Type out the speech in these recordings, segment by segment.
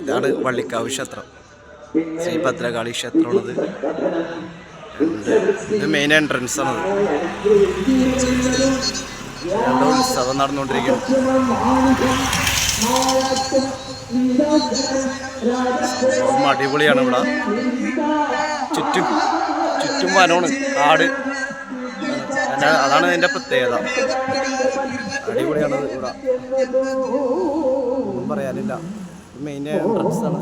ഇതാണ് വള്ളിക്കാവ് ക്ഷേത്രം, ശ്രീ ഭദ്രകാളി ക്ഷേത്രമാണത്. ഇത് മെയിൻ എൻട്രൻസ് ആണത്. ഉത്സവം നടന്നുകൊണ്ടിരിക്കുന്നു. സംഭവം അടിപൊളിയാണ്. ഇവിടെ ചുറ്റും വനമാണ്, കാട്. അതാണ് ഇതിൻ്റെ പ്രത്യേകത. അടിപൊളിയാണ് ഇവിടെ, ഒന്നും പറയാനില്ല. മെയിൻ എൻട്രൻസ് ആണ്.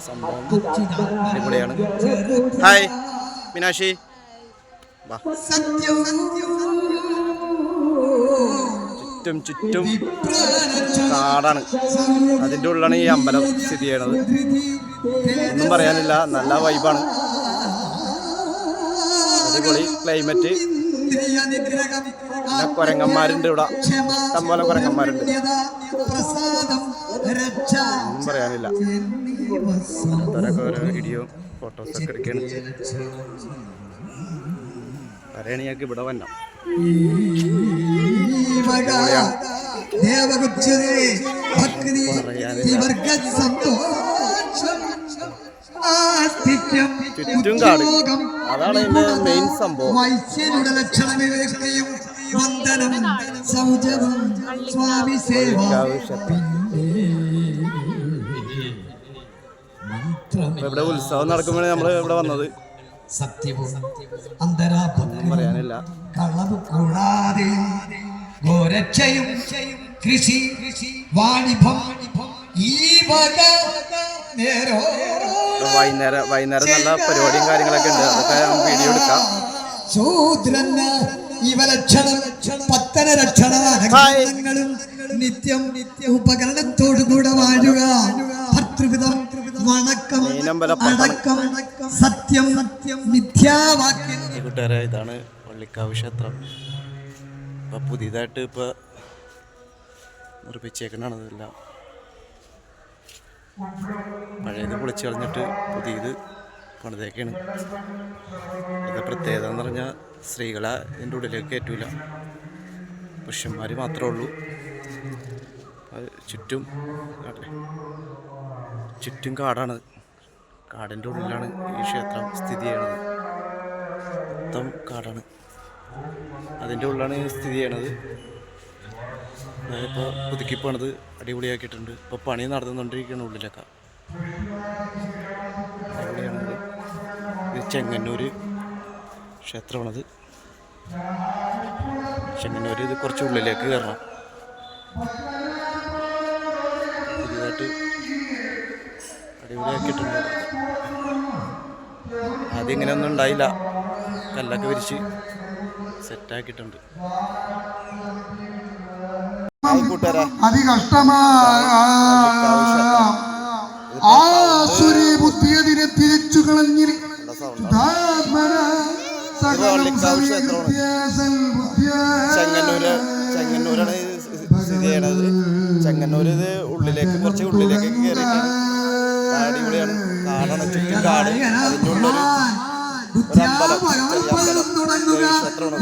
സംഭവം അടിപൊളിയാണ്. ഹായ് മീനാക്ഷി, ചുറ്റും കാടാണ്. അതിൻ്റെ ഉള്ളിലാണ് ഈ അമ്പലം സ്ഥിതി ചെയ്യണത്. ഒന്നും പറയാനില്ല, നല്ല വൈബാണ്. അടിപൊളി ക്ലൈമറ്റ്. പിന്നെ കുരങ്ങന്മാരുണ്ട് ഇവിടെ, ഇഷ്ടംപോലെ കുരങ്ങന്മാരുണ്ട്. ഒന്നും പറയാനില്ല. അതൊക്കെ ഓരോ വീഡിയോ ഫോട്ടോസൊക്കെ എടുക്കുകയാണ്. പറയണെങ്കിൽ ഇവിടെ വന്നാൽ ചുറ്റും കാട്. അതാണ് ഇതിന്റെ മെയിൻ സംഭവം. ഇവിടെ ഉത്സവം നടക്കുമ്പോഴേ നമ്മള് ഇവിടെ വന്നത്. സത്യവും പറയാനില്ല. കളവ് കൂടാതെ ഗോരക്ഷയും കൃഷി വാണിഭം ഈ വക വൈകുന്നേരം നല്ല പരിപാടിയും കാര്യങ്ങളൊക്കെ ഉണ്ട്. അതൊക്കെ വീഡിയോ എടുക്കാം. നിത്യം ഉപകരണത്തോടുകൂടെ വാഴുക. സത്യം മിഥ്യാവാക്യം. കൂട്ടുകാരെ, ഇതാണ് വള്ളിക്കാവ് ക്ഷേത്രം. ഇപ്പൊ പുതിയതായിട്ട് നിർമ്മിച്ചേക്കണാണ്. ഇതെല്ലാം പഴയത് പൊളിച്ചു കളഞ്ഞിട്ട് പുതിയത് പണിതേക്കാണ്. ഇത് പ്രത്യേകത എന്ന് പറഞ്ഞാൽ സ്ത്രീകളെ ഇതിൻ്റെ ഉള്ളിലേക്ക് കയറ്റൂല, പുരുഷന്മാർ മാത്രമേ ഉള്ളൂ. ചുറ്റും കാടാണ്. കാടിൻ്റെ ഉള്ളിലാണ് ഈ ക്ഷേത്രം സ്ഥിതി ചെയ്യണത്. മൊത്തം കാടാണ്, അതിൻ്റെ ഉള്ളിലാണ് സ്ഥിതി ചെയ്യണത്. ഇപ്പോൾ പുതുക്കിപ്പോണത് അടിപൊളിയാക്കിയിട്ടുണ്ട്. ഇപ്പോൾ പണി നടന്നുകൊണ്ടിരിക്കുകയാണ് ഉള്ളിലൊക്കെ. അടിപൊളിയാണത്. ഇത് ചെങ്ങന്നൂർ ക്ഷേത്രമാണത്. ചെങ്ങന്നൂർ ഇത് കുറച്ച് ഉള്ളിലേക്ക് കയറണം. പുതിയതായിട്ട് അടിപൊളിയാക്കിയിട്ടുണ്ട്. ആദ്യം ഇങ്ങനെയൊന്നും ഉണ്ടായില്ല. കല്ലൊക്കെ വിരിച്ച് സെറ്റാക്കിയിട്ടുണ്ട്. ബുദ്ധിയതിനെ തിരിച്ചു കളഞ്ഞിരി ചെങ്ങന്നൂരാണ് സ്ഥിതി ചെയ്യണത്. ചെങ്ങന്നൂർ ഇത് കുറച്ച് ഉള്ളിലേക്ക് കയറിയിട്ടാണ്. അടിപൊളിയാണ്. കാടാണ്, ചുറ്റും കാട്. അതിൻ്റെ ഉള്ളൊരു അമ്പലം, ക്ഷേത്രമാണ്.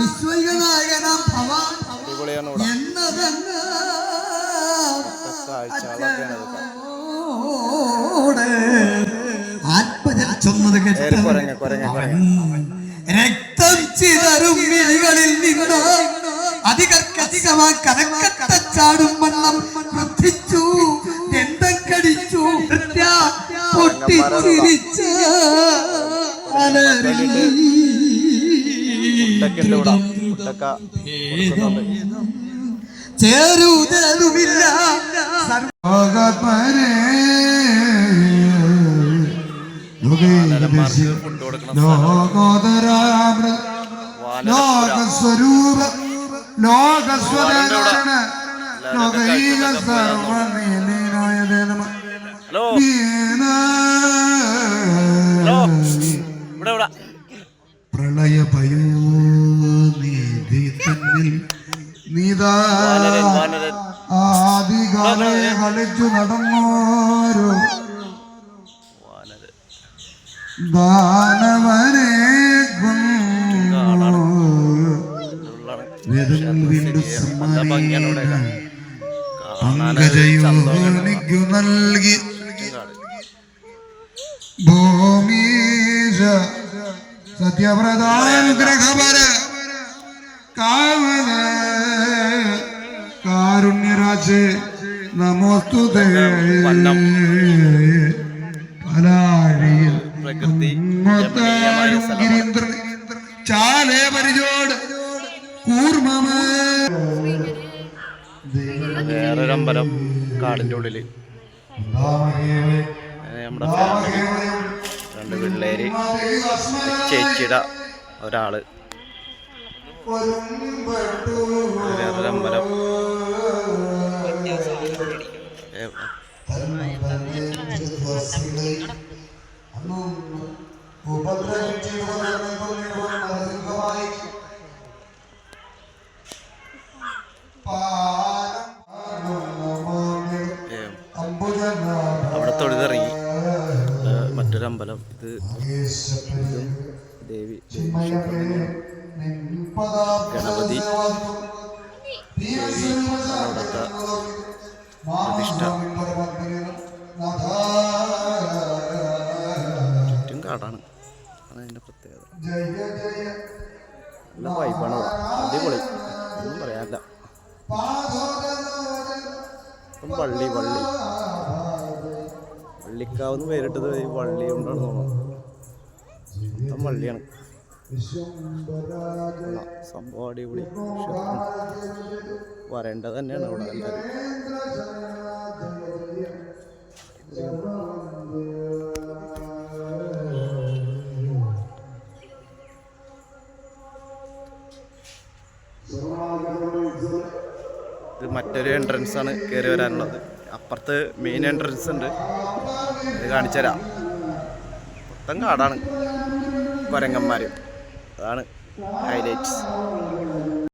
അടിപൊളിയാണ് ഇവിടെ. കാഴ്ചകളൊക്കെയാണ് രക്തം ചിതറും മിഴികളിൽ നിന്ന് ചാടും വണ്ണം വൃദ്ധിച്ചു, രണ്ടം കടിച്ചു, പൊട്ടിച്ചിരിച്ച് ചേരുതലുമില്ല. ലോകസ്വരൂപ ലോകസ്വരൂപ ലോകൈക സർവ്വനീനായ പ്രളയ ഭയോനിധി തന്നിൽ നീതാ ആദികാലെ കളിച്ചു നടന്നോരോ ദാനവനെ വേദങ്ങൾ വീണ്ടും നല്ല ഭംഗിയാണ് ഇവിടെ പങ്കജയോനിക്കു നൽകി ഭൂമീശ സത്യപ്രധാനുഗ്രഹപര കാവല കാരുണ്യരാജേ നമോസ്തുതേ പലാഴിയിൽ പ്രകൃതി ഗിരീന്ദ്രൻ ചാലേ പരിചോട് കൂർമ്മ വേറൊരമ്പലം കാടിൻ്റെ ഉള്ളിൽ നമ്മുടെ ഫാമിലി 2 പിള്ളേര് ചേച്ചിയുടെ ഒരാള് വേറൊരമ്പലം അവിടെ തൊഴുതിറങ്ങി മറ്റൊരമ്പലം ഇത് ദേവി ഗണപതി അവിടുത്തെ പ്രതിഷ്ഠ ചുറ്റും കാടാണ് അതാണ് അതിൻ്റെ പ്രത്യേകത നല്ല വൈബാണ് അടിപൊളി ഒന്നും പറയാനില്ല ഇപ്പം വള്ളിക്കാവെന്ന് പേരിട്ടത് ഈ വള്ളി കൊണ്ടാണ് തോന്നുന്നത് മൊത്തം വള്ളിയാണ് സംഭവം അടിപൊളി വരേണ്ടത് തന്നെയാണ് ഇവിടെ എല്ലാവരും ഇത് മറ്റൊരു എൻട്രൻസ് ആണ് കയറി വരാനുള്ളത് അപ്പുറത്ത് മെയിൻ എൻട്രൻസ് ഉണ്ട് ഇത് കാണിച്ചു തരാം മൊത്തം കാടാണ് കുരങ്ങന്മാർ അതാണ് ഹൈലൈറ്റ്സ്